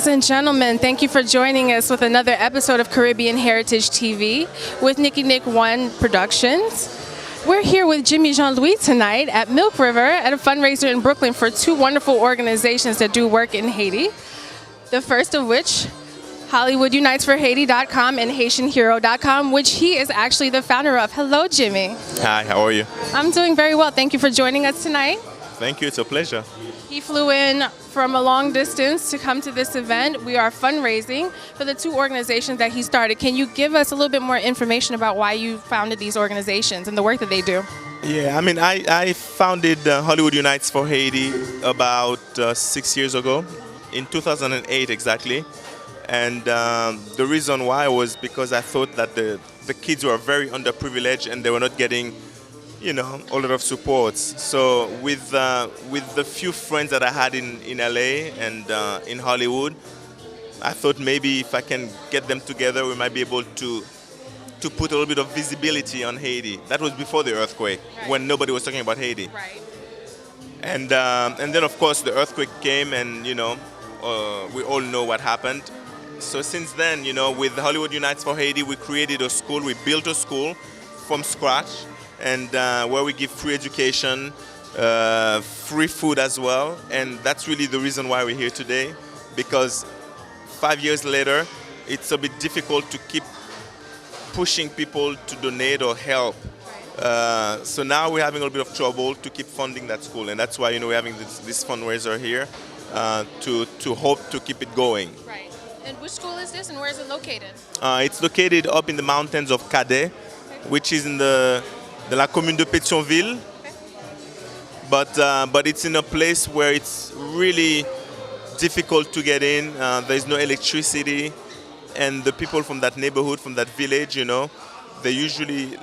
Ladies and gentlemen, thank you for joining us with another episode of Caribbean Heritage TV with Nicky Nick One Productions. We're here with Jimmy Jean-Louis tonight at Milk River at a fundraiser in Brooklyn for two wonderful organizations that do work in Haiti. The first of which, HollywoodUnitesForHaiti.com and HaitianHero.com, which he is actually the founder of. Hello, Jimmy. Hi, how are you? I'm doing very well. Thank you for joining us tonight. Thank you, it's a pleasure. He flew in from a long distance to come to this event. We are fundraising for the two organizations that he started. Can you give us a little bit more information about why you founded these organizations and the work that they do? Yeah, I mean, I founded Hollywood Unites for Haiti about 6 years ago, in 2008 exactly. And the reason why was because I thought that the kids were very underprivileged and they were not getting, you know, a lot of support. So with the few friends that I had in LA and in Hollywood, I thought maybe if I can get them together, we might be able to put a little bit of visibility on Haiti. That was before the earthquake, right, when nobody was talking about Haiti. Right. And then of course the earthquake came, and you know, we all know what happened. So since then, you know, with Hollywood Unites for Haiti, we created a school. We built a school from scratch, and where we give free education, free food as well. And that's really the reason why we're here today, because 5 years later, it's a bit difficult to keep pushing people to donate or help. So now we're having a little bit of trouble to keep funding that school, and that's why, you know, we're having this fundraiser here to hope to keep it going. Right. And which school is this, and where is it located? It's located up in the mountains of Cadet, which is in the la commune de Pétionville. But it's in a place where it's really difficult to get in. There's no electricity, and the people from that neighborhood, from that village, you know, they usually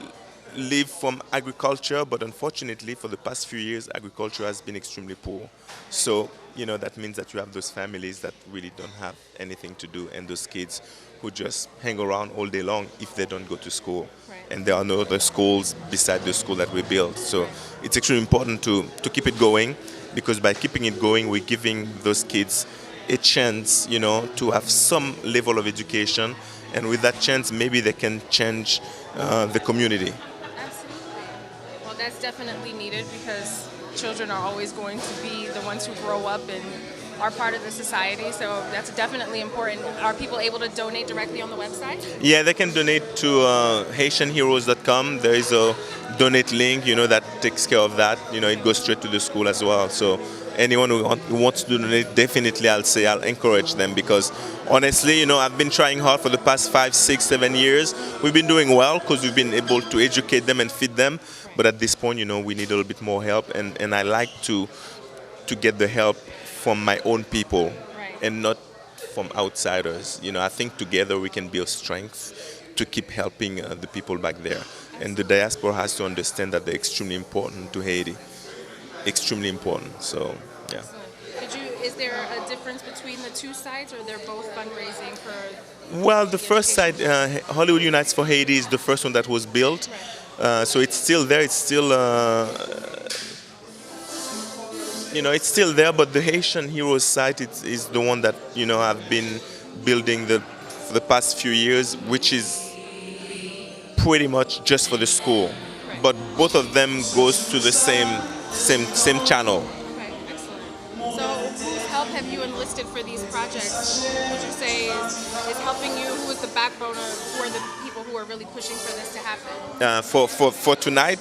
live from agriculture, but unfortunately for the past few years agriculture has been extremely poor. So, you know, that means that you have those families that really don't have anything to do, and those kids who just hang around all day long if they don't go to school. Right. And there are no other schools beside the school that we built. So it's extremely important to keep it going, because by keeping it going, we're giving those kids a chance, you know, to have some level of education, and with that chance maybe they can change the community. That's definitely needed, because children are always going to be the ones who grow up and are part of the society, so that's definitely important. Are people able to donate directly on the website? Yeah, they can donate to HaitianHeroes.com. There is a donate link, you know, that takes care of that. You know, it goes straight to the school as well. So anyone who wants to donate, definitely I'll encourage them, because honestly, you know, I've been trying hard for the past 5, 6, 7 years. We've been doing well because we've been able to educate them and feed them. But at this point, you know, we need a little bit more help, and I like to get the help from my own people, right, and not from outsiders. You know, I think together we can build strength to keep helping the people back there. Absolutely. And the diaspora has to understand that they're extremely important to Haiti. Extremely important. So, yeah. Is there a difference between the two sides, or they're both fundraising for? Well, the first side, Hollywood Unites for Haiti, is the first one that was built. Right. So it's still there. It's still, you know, it's still there. But the Haitian Heroes site is the one that, you know, I've been building for the past few years, which is pretty much just for the school. Right. But both of them goes to the same channel. Okay, excellent. So whose help have you enlisted for these projects? Who would you say is helping you? Who is the backbone, or who are the people who are really pushing for this to happen? For tonight?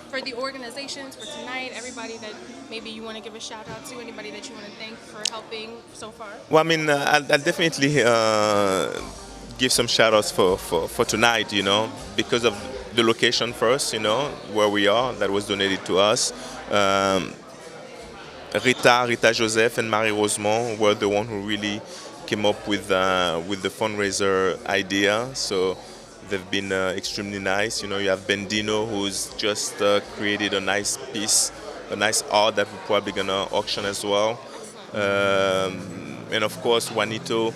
For the organizations, for tonight, everybody that maybe you want to give a shout out to, anybody that you want to thank for helping so far? Well, I mean, I'll definitely give some shout outs for tonight, you know, because of the location first, you know, where we are, that was donated to us. Rita Joseph and Marie Rosemont were the one who really came up with the fundraiser idea. So they've been extremely nice. You know, you have Bendino, who's just created a nice piece, a nice art that we're probably gonna auction as well. And of course, Wanito,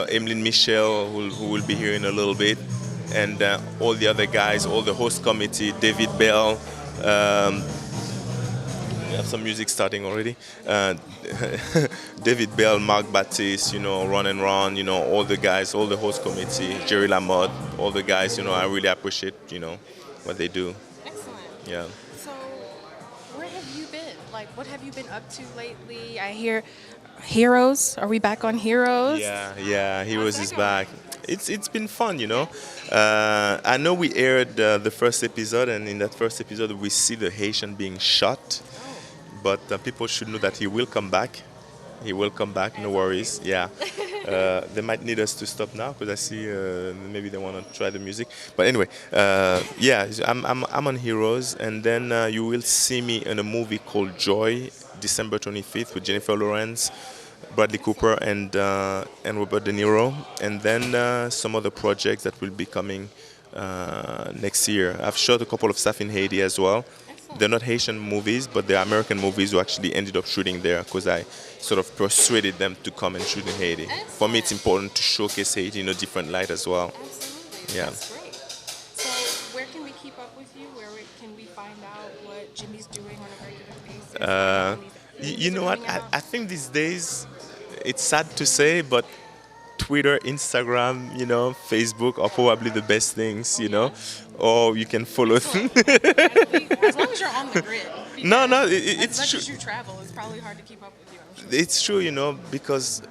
Emeline Michel, who will be here in a little bit, and all the other guys, all the host committee, David Bell, We have some music starting already. David Bell, Mark Baptiste, Ron and Ron, all the guys, all the host committee, Jerry Lamarre, all the guys, I really appreciate, what they do. Excellent. Yeah. So, where have you been? Like, what have you been up to lately? I hear Heroes. Are we back on Heroes? Yeah, Heroes is back. It's been fun, I know we aired the first episode, and in that first episode we see the Haitian being shot. But people should know that he will come back. He will come back, no worries. Yeah. They might need us to stop now because I see maybe they want to try the music. But anyway, yeah, I'm on Heroes, and then you will see me in a movie called Joy, December 25th, with Jennifer Lawrence, Bradley Cooper, and Robert De Niro, and then some other projects that will be coming next year. I've shot a couple of stuff in Haiti as well. They're not Haitian movies, but they're American movies who actually ended up shooting there because I sort of persuaded them to come and shoot in Haiti. For me, it's important to showcase Haiti in a different light as well. Absolutely. Yeah. That's great. So where can we keep up with you? Where can we find out what Jimmy's doing on a regular basis? You know what? I think these days, it's sad to say, but Twitter, Instagram, Facebook are probably the best things, or you can follow them. As long as you're on the grid. No, As it's much true. as you travel, it's probably hard to keep up with you. I'm sure. It's true, because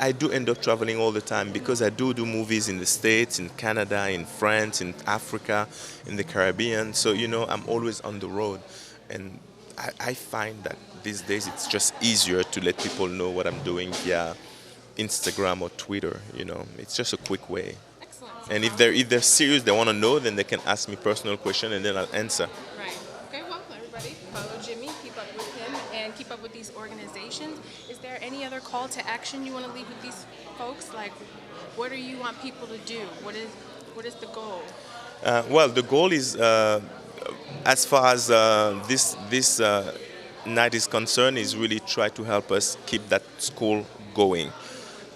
I do end up traveling all the time because I do movies in the States, in Canada, in France, in Africa, in the Caribbean. So, I'm always on the road. And I find that these days it's just easier to let people know what I'm doing via Instagram or Twitter. It's just a quick way. Excellent. And if they're serious, they want to know, then they can ask me personal question and then I'll answer. Right. Okay, well, everybody, follow Jimmy, keep up with him, and keep up with these organizations. Is there any other call to action you want to leave with these folks? Like, what do you want people to do? What is the goal? Well, the goal is, as far as this night is concerned, is really try to help us keep that school going.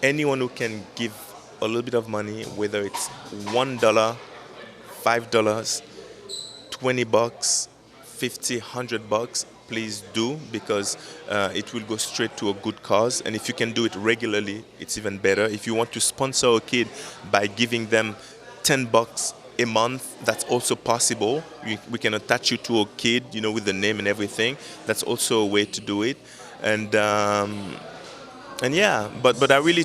Anyone who can give a little bit of money, whether it's $1, $5, $20, $50, $100, please do, because it will go straight to a good cause. And if you can do it regularly, it's even better. If you want to sponsor a kid by giving them $10 a month, that's also possible. We can attach you to a kid, with the name and everything. That's also a way to do it. And yeah, but I really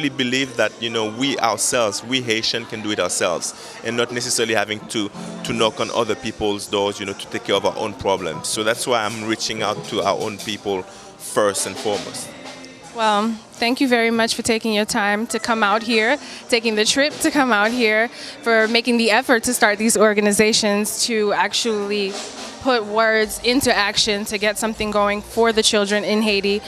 believe that, we ourselves, we Haitian can do it ourselves and not necessarily having to knock on other people's doors, to take care of our own problems. So that's why I'm reaching out to our own people first and foremost. Well, thank you very much for taking your time to come out here, taking the trip to come out here, for making the effort to start these organizations to actually put words into action to get something going for the children in Haiti.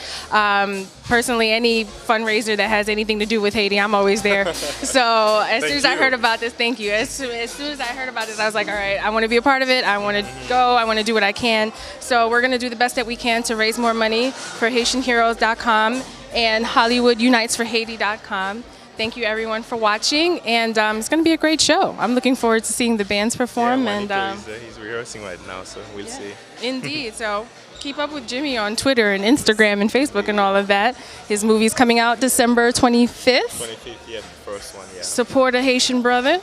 Personally, any fundraiser that has anything to do with Haiti, I'm always there. So as soon as I heard about this, thank you. As soon as I heard about this, I was like, all right, I want to be a part of it. I want to go. I want to do what I can. So we're going to do the best that we can to raise more money for HaitianHeroes.com and HollywoodUnitesForHaiti.com. Thank you, everyone, for watching, and it's going to be a great show. I'm looking forward to seeing the bands perform. Yeah, he's rehearsing right now, so we'll see. Indeed. So keep up with Jimmy on Twitter and Instagram and Facebook and all of that. His movie's coming out December 25th. 25th, yeah, the first one, yeah. Support a Haitian brother.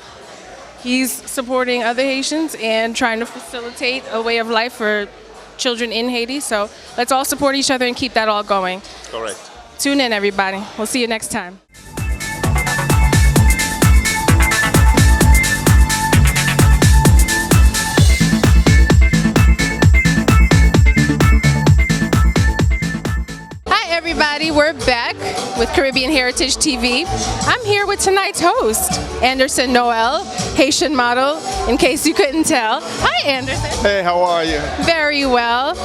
He's supporting other Haitians and trying to facilitate a way of life for children in Haiti. So let's all support each other and keep that all going. Correct. Tune in, everybody. We'll see you next time. Everybody, we're back with Caribbean Heritage TV. I'm here with tonight's host, Anderson Noel, Haitian model, in case you couldn't tell. Hi, Anderson. Hey, how are you? Very well.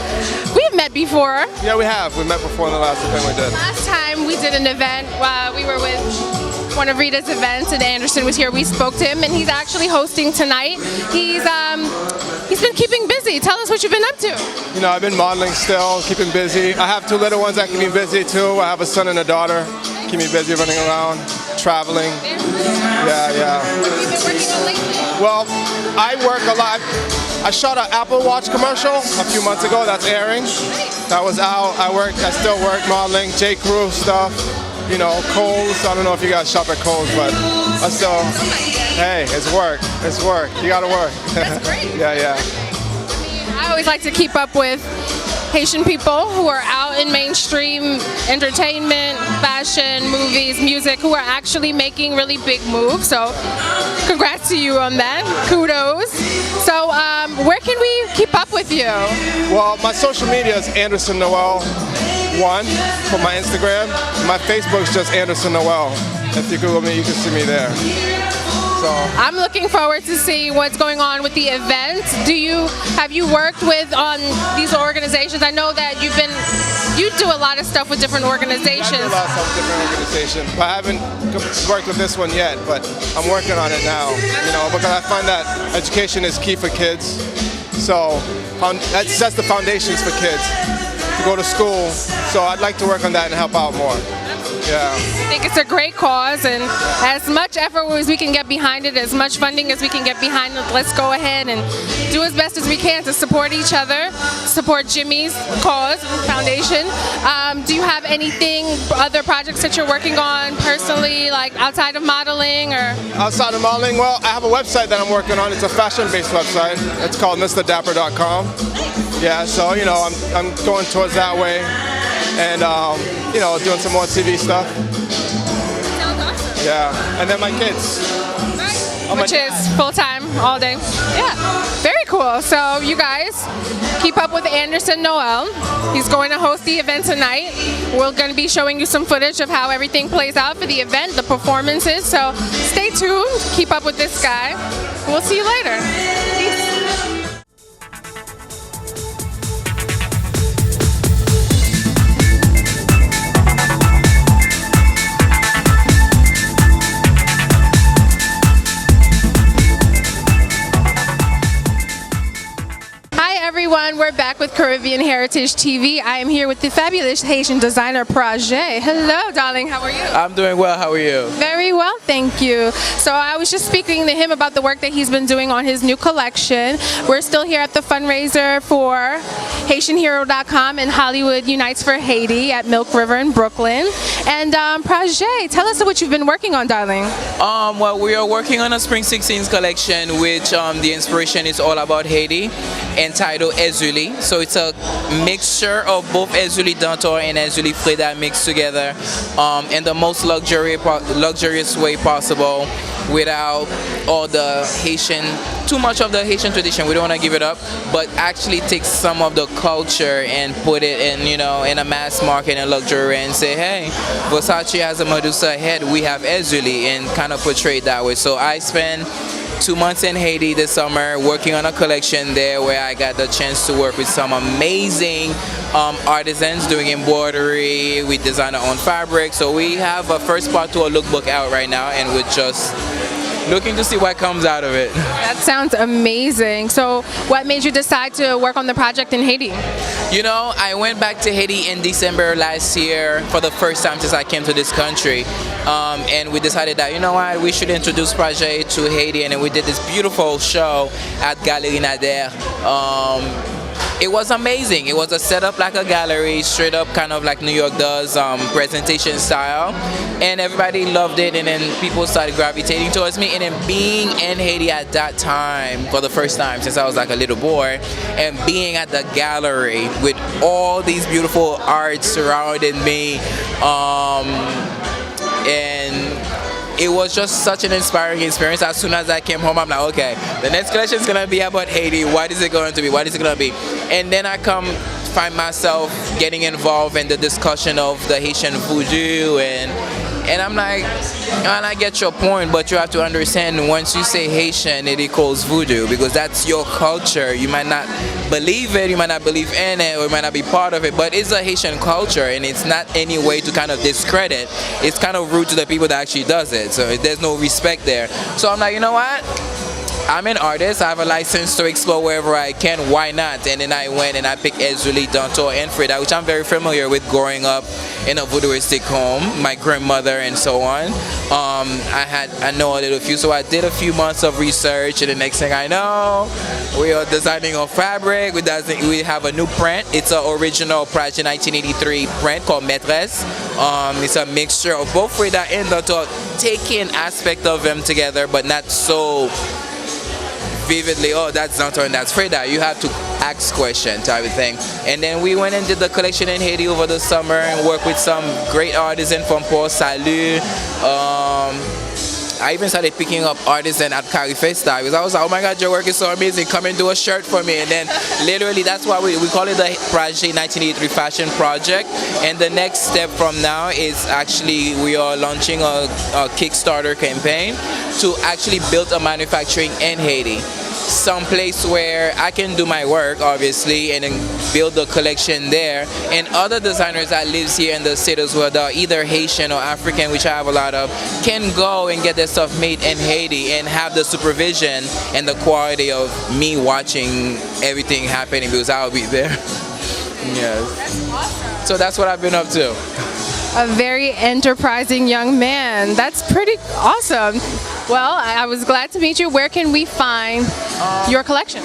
We've met before. Yeah, we have. We met before in the last event we did. Last time we did an event, we were with one of Rita's events, and Anderson was here. We spoke to him, and he's actually hosting tonight. He's been keeping busy. Tell us what you've been up to. I've been modeling still, keeping busy. I have two little ones that keep me busy too. I have a son and a daughter. Keep me busy running around, traveling. Yeah. Yeah. What have you been working on lately? Well, I work a lot. I shot an Apple Watch commercial a few months ago that's airing. That was out. I still work modeling, J. Crew stuff, you know, Kohl's. I don't know if you guys shop at Kohl's, but I still, hey, it's work. It's work. You gotta work. That's great. Yeah. I always like to keep up with Haitian people who are out in mainstream entertainment, fashion, movies, music, who are actually making really big moves. So congrats to you on that. Kudos. So where can we keep up with you? Well, my social media is Anderson Noel 1 for my Instagram. My Facebook is just Anderson Noel. If you Google me, you can see me there. So I'm looking forward to see what's going on with the event. Have you worked with on these organizations? I know that you do a lot of stuff with different organizations. I do a lot of stuff with different organizations, but I haven't worked with this one yet. But I'm working on it now. You know, because I find that education is key for kids. So that sets the foundations for kids to go to school. So I'd like to work on that and help out more. Yeah. I think it's a great cause, and as much effort as we can get behind it, as much funding as we can get behind it, let's go ahead and do as best as we can to support each other, support Jimmy's cause, foundation. Do you have other projects that you're working on personally, like outside of modeling or? Outside of modeling, well, I have a website that I'm working on. It's a fashion-based website. It's called MrDapper.com. Yeah, so, you know, I'm going towards that way. And, you know, doing some more TV stuff. Sounds awesome. Yeah, and then my kids. Which is full-time, all day. Yeah, very cool. So you guys keep up with Anderson Noel. He's going to host the event tonight. We're going to be showing you some footage of how everything plays out for the event, the performances. So stay tuned, keep up with this guy. We'll see you later. Peace. Everyone, we're back with Caribbean Heritage TV. I am here with the fabulous Haitian designer Projet. Hello, darling. How are you? I'm doing well. How are you? Very well, thank you. So I was just speaking to him about the work that he's been doing on his new collection. We're still here at the fundraiser for HaitianHero.com and Hollywood Unites for Haiti at Milk River in Brooklyn. And Projet, tell us what you've been working on, darling. Well, we are working on a Spring 16 collection, which the inspiration is all about Haiti, entitled Ezuli. So it's a mixture of both Ezuli Dantor and Ezuli Flé that mixed together in the most luxurious way possible, without all the too much of the Haitian tradition. We don't want to give it up, but actually take some of the culture and put it in, you know, in a mass market and luxury, and say, hey, Versace has a Medusa head, we have Ezuli, and kind of portray it that way. So I spent 2 months in Haiti this summer working on a collection there, where I got the chance to work with some amazing artisans doing embroidery. We design our own fabric. So we have a first part to a lookbook out right now, and we're just looking to see what comes out of it. That sounds amazing. So what made you decide to work on the project in Haiti? You know, I went back to Haiti in December last year for the first time since I came to this country. And we decided that, you know what, we should introduce Projet to Haiti, and then we did this beautiful show at Galerie Nader. It was amazing. It was a setup like a gallery, straight up kind of like New York does, presentation style. And everybody loved it, and then people started gravitating towards me. And then being in Haiti at that time for the first time since I was like a little boy, and being at the gallery with all these beautiful art surrounding me, and it was just such an inspiring experience. As soon as I came home, I'm like, okay, the next collection is gonna be about Haiti. What is it going to be? What is it gonna be? And then I find myself getting involved in the discussion of the Haitian voodoo, and I'm like, and I get your point, but you have to understand, once you say Haitian, it equals voodoo, because that's your culture. You might not believe it, you might not believe in it, or you might not be part of it, but it's a Haitian culture, and it's not any way to kind of discredit. It's kind of rude to the people that actually does it, so there's no respect there. So I'm like, you know what? I'm an artist. I have a license to explore wherever I can. Why not? And then I went and I picked Ezuli, Danto, and Freda, which I'm very familiar with growing up in a voodooistic home, my grandmother and so on. I know a little few, so I did a few months of research, and the next thing I know, we are designing a fabric. We have a new print. It's an original Project 1983 print called Maîtresse. It's a mixture of both Freda and Danto, taking aspect of them together, but not so vividly, oh, that's Danto and that's Freda. You have to ask questions type of thing. And then we went and did the collection in Haiti over the summer and worked with some great artisans from Port Salut. I even started picking up artisans at Carifesta because I was like, oh my God, your work is so amazing. Come and do a shirt for me. And then literally that's why we call it the Project 1983 Fashion Project. And the next step from now is actually we are launching a Kickstarter campaign to actually build a manufacturing in Haiti. Some place where I can do my work, obviously, and then build a collection there. And other designers that lives here in the city as well, that are either Haitian or African, which I have a lot of, can go and get their stuff made in Haiti and have the supervision and the quality of me watching everything happening because I'll be there. Yes. That's awesome. So that's what I've been up to. A very enterprising young man. That's pretty awesome. Well, I was glad to meet you. Where can we find your collection?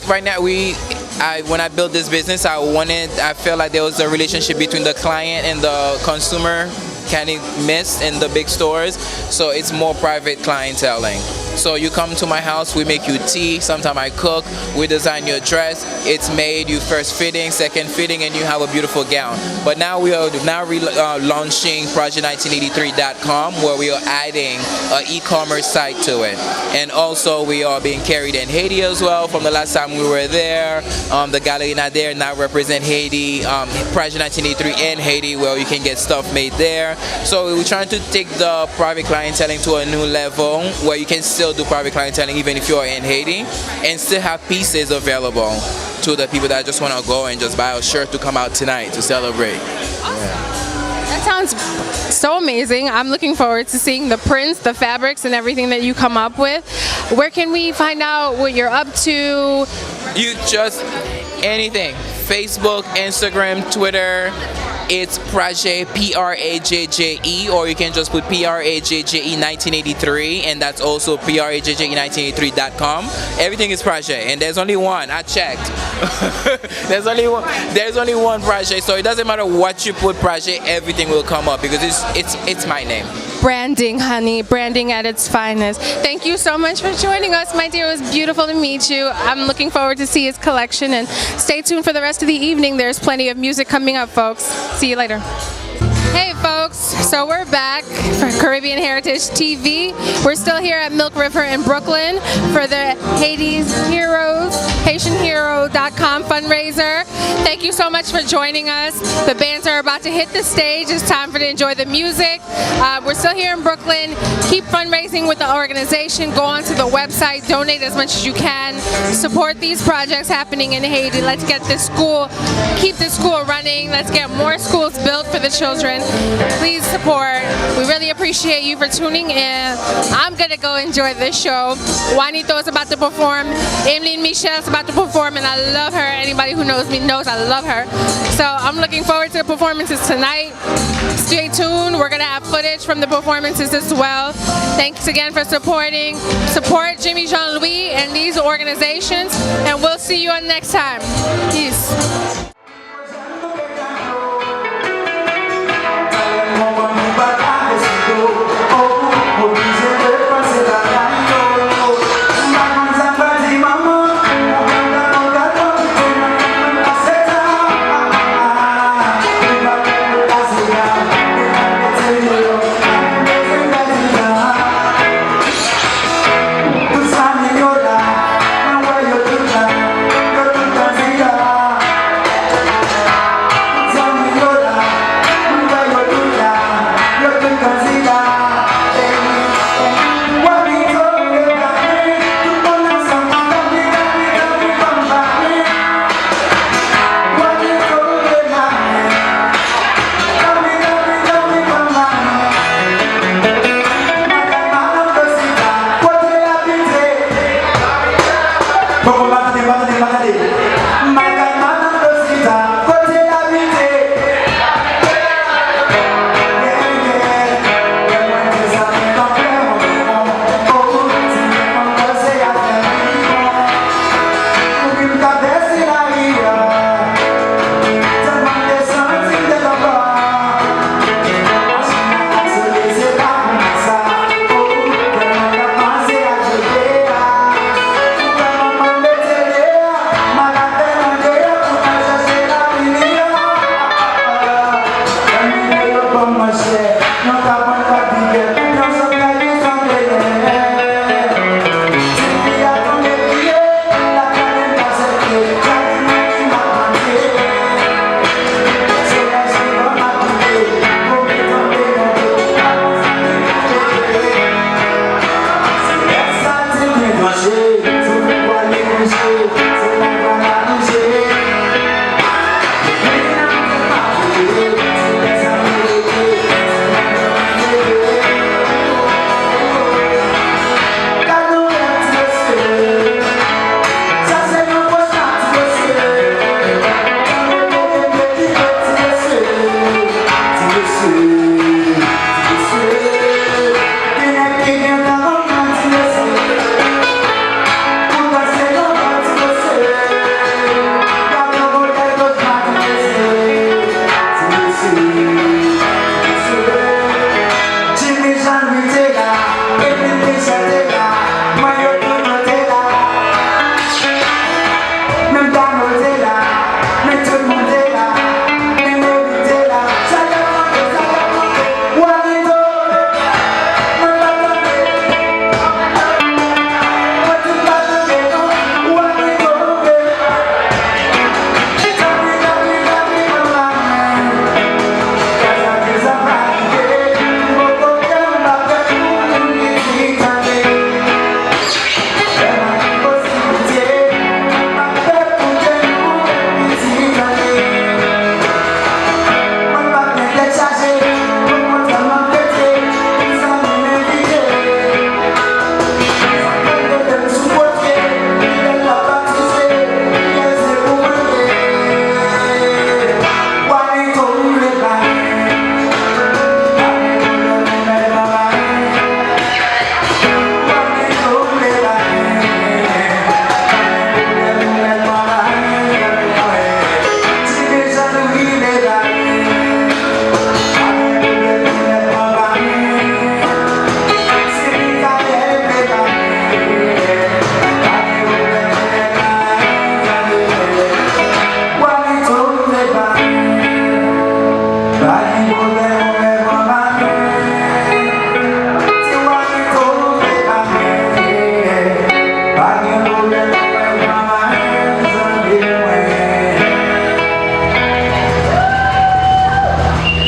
Right now, when I built this business, I felt like there was a relationship between the client and the consumer kind of missed in the big stores. So it's more private clienteling. So you come to my house, we make you tea, sometimes I cook, we design your dress, it's made, you first fitting, second fitting, and you have a beautiful gown. But now we are launching project1983.com, where we are adding an e-commerce site to it. And also we are being carried in Haiti as well. From the last time we were there, the gallery not there now represent Haiti, Project 1983 in Haiti, where you can get stuff made there. So we're trying to take the private clienteling to a new level, where you can still do private clienteling even if you're in Haiti, and still have pieces available to the people that just want to go and just buy a shirt to come out tonight to celebrate. Awesome. That sounds so amazing. I'm looking forward to seeing the prints, the fabrics, and everything that you come up with. Where can we find out what you're up to? You just anything. Facebook, Instagram, Twitter. It's Project P-R-A-J-J-E, or you can just put P-R-A-J-J-E 1983, and that's also P-R-A-J-J-E 1983.com. Everything is Project, and there's only one. I checked. There's only one Project, so it doesn't matter what you put Project, everything will come up because it's my name. Branding, honey. Branding at its finest. Thank you so much for joining us, my dear. It was beautiful to meet you. I'm looking forward to see his collection, and stay tuned for the rest of the evening. There's plenty of music coming up, folks. See you later. Hey folks, so we're back for Caribbean Heritage TV. We're still here at Milk River in Brooklyn for the HaitianHero.com fundraiser. Thank you so much for joining us. The bands are about to hit the stage. It's time for to enjoy the music. We're still here in Brooklyn. Keep fundraising with the organization. Go onto the website, donate as much as you can. Support these projects happening in Haiti. Let's get this school, keep this school running. Let's get more schools built for the children. Please support. We really appreciate you for tuning in. I'm gonna go enjoy this show. WANITO is about to perform. Emeline Michel is about to perform, and I love her. Anybody who knows me knows I love her. So I'm looking forward to the performances tonight. Stay tuned. We're gonna have footage from the performances as well. Thanks again for supporting. Support Jimmy Jean-Louis and these organizations, and we'll see you on next time. Peace.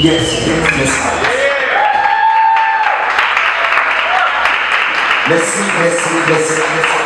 Yes, yes. Merci.